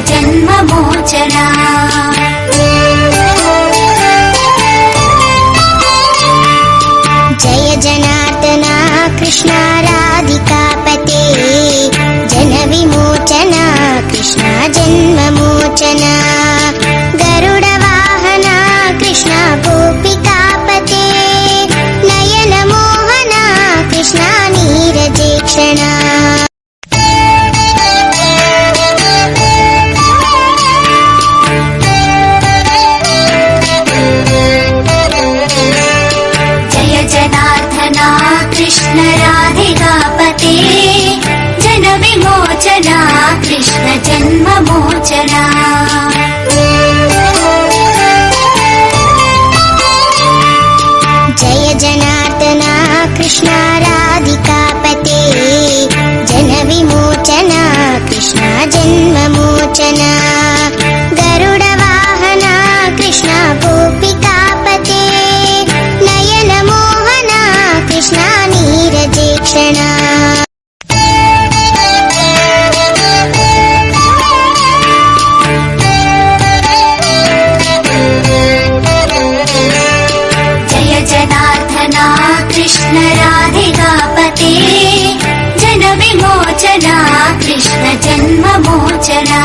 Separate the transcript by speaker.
Speaker 1: जन्ममोचना
Speaker 2: Jai जनार्दना Krishna राधिकापते Jan विमोचना Krishna जन्ममोचना Garuda वाहना Krishna गोपिकापते Nayan Mohana Krishna नीरजेक्षणा
Speaker 1: Krishna राधिकापते Jan विमोचना Krishna जन्ममोचना
Speaker 2: Jai जनार्दना Krishna राधिकापते Jan विमोचना Krishna जन्ममोचना Garuda वाहना Krishna गोपिकापते Nayan Mohana Krishna नीरजेक्षणा
Speaker 1: Jai जनार्दना Krishna राधिकापते Jan विमोचना Krishna जन्ममोचना